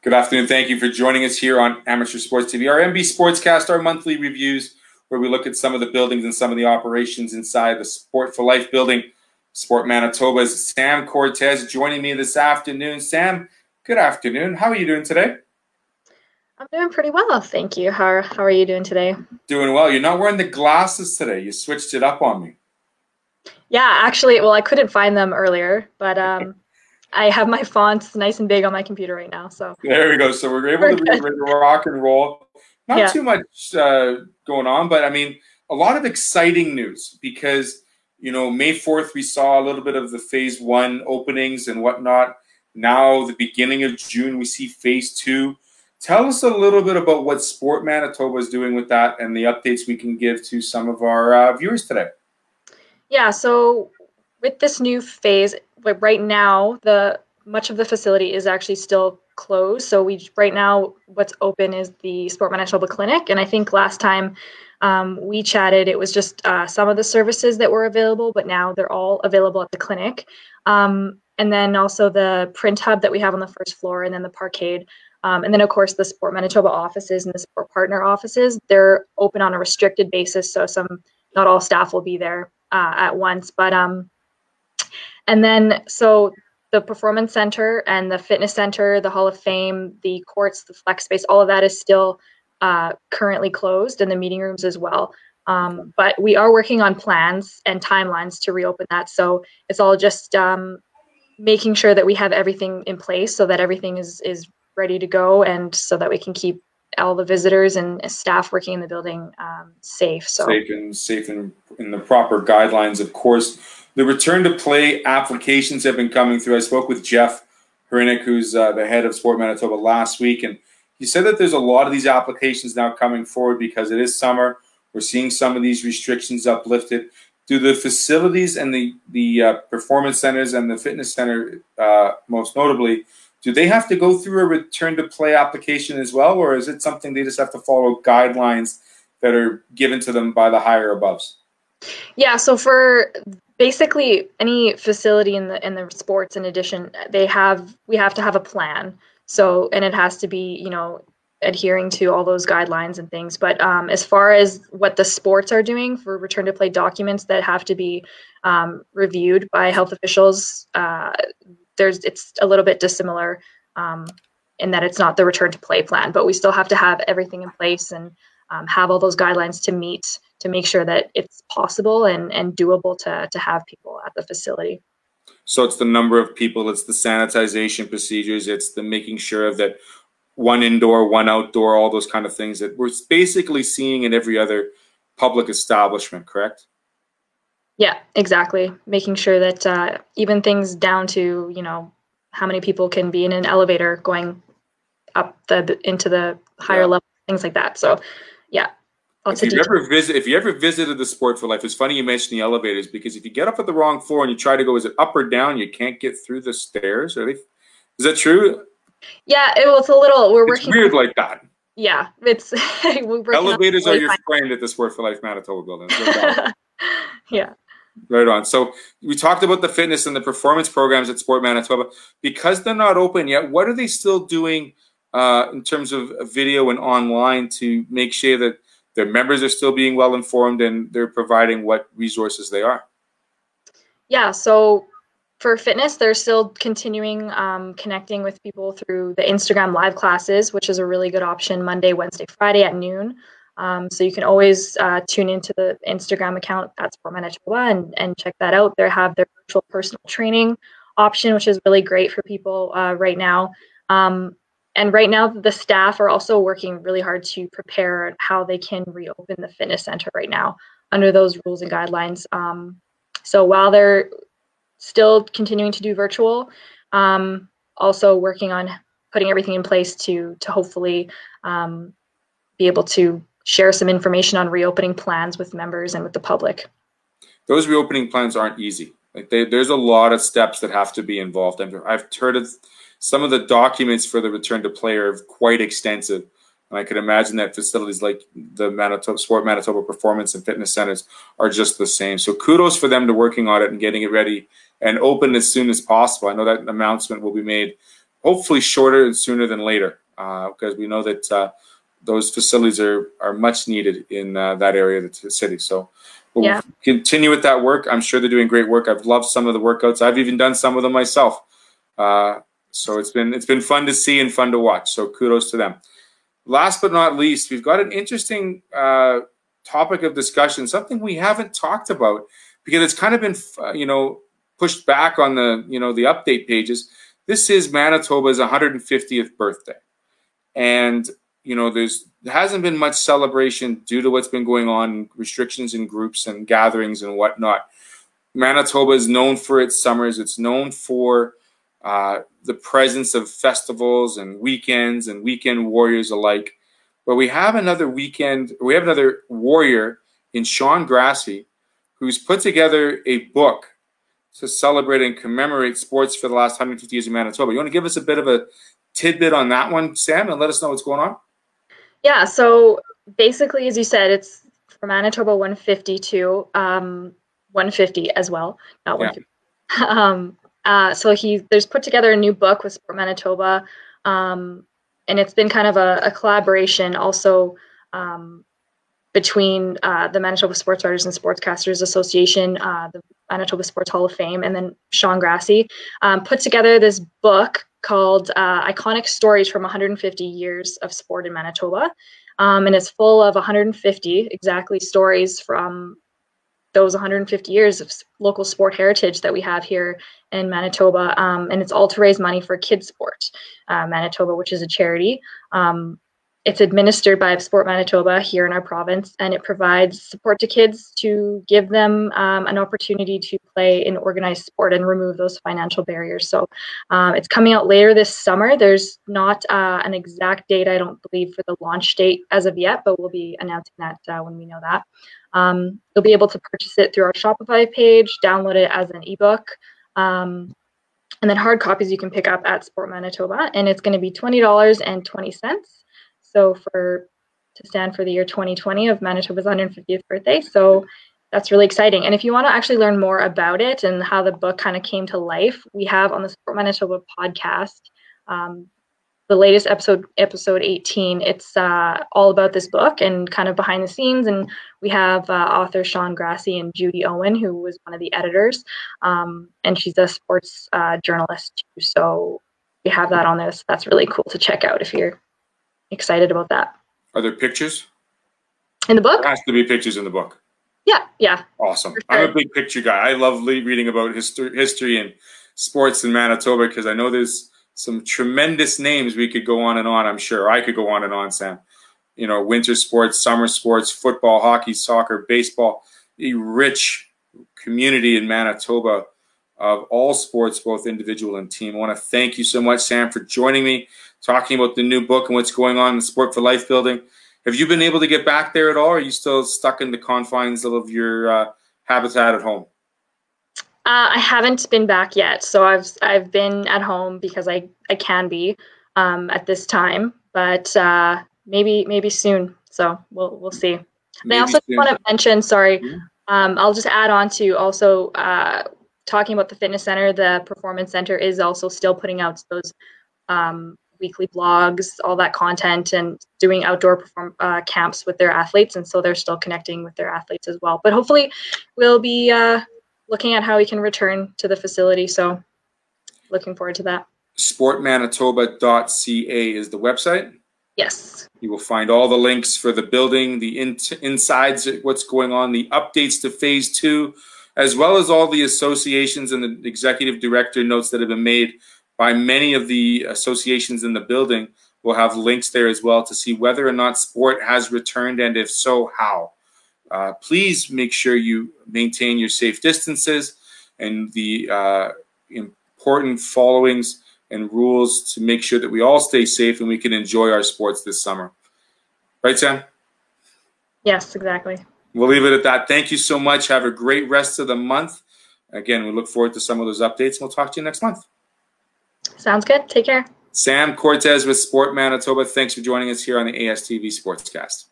Good afternoon. Thank you for joining us here on Amateur Sports TV. Our MB Sportscast, our monthly reviews, where we look at some of the buildings and some of the operations inside the Sport for Life building, Sport Manitobas. Sam Cortes joining me this afternoon. Sam, good afternoon. How are you doing today? I'm doing pretty well, thank you. How are you doing today? Doing well. You're not wearing the glasses today. You switched it up on me. Yeah, actually, well, I couldn't find them earlier, but I have my fonts nice and big on my computer right now. So there we go. So we're able to rock and roll. Not too much going on, but I mean, a lot of exciting news because, you know, May 4th, we saw a little bit of the phase 1 openings and whatnot. Now, the beginning of June, we see phase 2. Tell us a little bit about what Sport Manitoba is doing with that and the updates we can give to some of our viewers today. Yeah, so with this new phase, like right now, much of the facility is actually still closed. So right now, what's open is the Sport Manitoba Clinic, and I think last time we chatted, it was just some of the services that were available, but now they're all available at the clinic. And then also the print hub that we have on the first floor, and then the parkade. And then, of course, the Sport Manitoba offices and the Sport Partner offices, they're open on a restricted basis, so not all staff will be there at once. But and then, so the Performance Center and the Fitness Center, the Hall of Fame, the courts, the flex space, all of that is still currently closed, and the meeting rooms as well. But we are working on plans and timelines to reopen that. So it's all just making sure that we have everything in place so that everything is ready to go, and so that we can keep all the visitors and staff working in the building safe. So safe and in the proper guidelines, of course. The return to play applications have been coming through. I spoke with Jeff Herinek, who's the head of Sport Manitoba, last week, and he said that there's a lot of these applications now coming forward because it is summer. We're seeing some of these restrictions uplifted. Do the facilities and the performance centers and the fitness center, most notably, do they have to go through a return to play application as well, or is it something they just have to follow guidelines that are given to them by the higher aboves? Yeah, so for basically any facility in the sports, in addition, we have to have a plan. So, and it has to be, you know, adhering to all those guidelines and things. But as far as what the sports are doing for return to play documents that have to be reviewed by health officials, it's a little bit dissimilar in that it's not the return to play plan, but we still have to have everything in place and have all those guidelines to meet, to make sure that it's possible and doable to have people at the facility. So it's the number of people, it's the sanitization procedures, it's the making sure that one indoor, one outdoor, all those kind of things that we're basically seeing in every other public establishment, correct? Yeah, exactly. Making sure that even things down to, you know, how many people can be in an elevator going up into the higher level, things like that. So, yeah. If you ever visited the Sport for Life, it's funny you mentioned the elevators, because if you get up at the wrong floor and you try to go, is it up or down? You can't get through the stairs. Is that true? Yeah, it's a little. It's weird like that. Yeah, it's elevators are your friend at the Sport for Life Manitoba building. Yeah. Right on. So we talked about the fitness and the performance programs at Sport Manitoba. Because they're not open yet, what are they still doing in terms of video and online to make sure that their members are still being well informed and they're providing what resources they are? Yeah, so for fitness, they're still continuing connecting with people through the Instagram live classes, which is a really good option, Monday, Wednesday, Friday at noon. So you can always tune into the Instagram account at Sport Manitoba and check that out. They have their virtual personal training option, which is really great for people right now. And right now, the staff are also working really hard to prepare how they can reopen the fitness center right now under those rules and guidelines. So while they're still continuing to do virtual, also working on putting everything in place to hopefully be able to share some information on reopening plans with members and with the public. Those reopening plans aren't easy. Like there's a lot of steps that have to be involved. I've heard of some of the documents for the return to play are quite extensive. And I can imagine that facilities like the Sport Manitoba Performance and Fitness Centers are just the same. So kudos for them to working on it and getting it ready and open as soon as possible. I know that announcement will be made hopefully shorter and sooner than later, because we know that those facilities are much needed in that area of the city. So we'll continue with that work. I'm sure they're doing great work. I've loved some of the workouts. I've even done some of them myself. So it's been fun to see and fun to watch. So kudos to them. Last but not least, we've got an interesting topic of discussion, something we haven't talked about because it's kind of been, pushed back on the, the update pages. This is Manitoba's 150th birthday. And, there hasn't been much celebration due to what's been going on, restrictions in groups and gatherings and whatnot. Manitoba is known for its summers. It's known for the presence of festivals and weekends and weekend warriors alike. But we have another warrior in Sean Grassie, who's put together a book to celebrate and commemorate sports for the last 150 years in Manitoba. You want to give us a bit of a tidbit on that one, Sam, and let us know what's going on? Yeah, so basically, as you said, it's for Manitoba 152, 150 as well, not 150. So there's put together a new book with Sport Manitoba, and it's been kind of a collaboration also between the Manitoba Sports Writers and Sportscasters Association, the Manitoba Sports Hall of Fame, and then Sean Grassie put together this book called Iconic Stories from 150 Years of Sport in Manitoba. And it's full of 150 exactly stories from those 150 years of local sport heritage that we have here in Manitoba. And it's all to raise money for Kids Sport Manitoba, which is a charity. It's administered by Sport Manitoba here in our province, and it provides support to kids to give them an opportunity to play in organized sport and remove those financial barriers. So it's coming out later this summer. There's not an exact date, I don't believe, for the launch date as of yet, but we'll be announcing that when we know that. You'll be able to purchase it through our Shopify page, download it as an ebook, and then hard copies you can pick up at Sport Manitoba, and it's going to be $20.20. So to stand for the year 2020 of Manitoba's 150th birthday. So that's really exciting. And if you want to actually learn more about it and how the book kind of came to life, we have on the Sport Manitoba podcast, the latest episode 18. It's all about this book and kind of behind the scenes. And we have author Sean Grassie and Judy Owen, who was one of the editors. And she's a sports journalist too. So we have that on this. That's really cool to check out if you're excited about that. Are there pictures in the book? There has to be pictures in the book. Yeah. Awesome. Sure. I'm a big picture guy. I love reading about history and sports in Manitoba because I know there's some tremendous names we could go on and on. I'm sure I could go on and on, Sam. Winter sports, summer sports, football, hockey, soccer, baseball, a rich community in Manitoba of all sports, both individual and team. I want to thank you so much, Sam, for joining me, talking about the new book and what's going on in the Sport for Life building. Have you been able to get back there at all, or are you still stuck in the confines of your habitat at home? I haven't been back yet, so I've been at home because I can be at this time, but maybe soon. So we'll see. And I also want to mention, I'll just add on to also talking about the fitness center. The performance center is also still putting out those weekly blogs, all that content, and doing outdoor camps with their athletes. And so they're still connecting with their athletes as well. But hopefully we'll be looking at how we can return to the facility. So looking forward to that. Sportmanitoba.ca is the website. Yes. You will find all the links for the building, the insides, what's going on, the updates to phase 2, as well as all the associations and the executive director notes that have been made by many of the associations in the building. We'll have links there as well to see whether or not sport has returned, and if so, how. Please make sure you maintain your safe distances and the important followings and rules to make sure that we all stay safe and we can enjoy our sports this summer. Right, Sam? Yes, exactly. We'll leave it at that. Thank you so much. Have a great rest of the month. Again, we look forward to some of those updates, and we'll talk to you next month. Sounds good. Take care. Sam Cortes with Sport Manitoba. Thanks for joining us here on the ASTV Sportscast.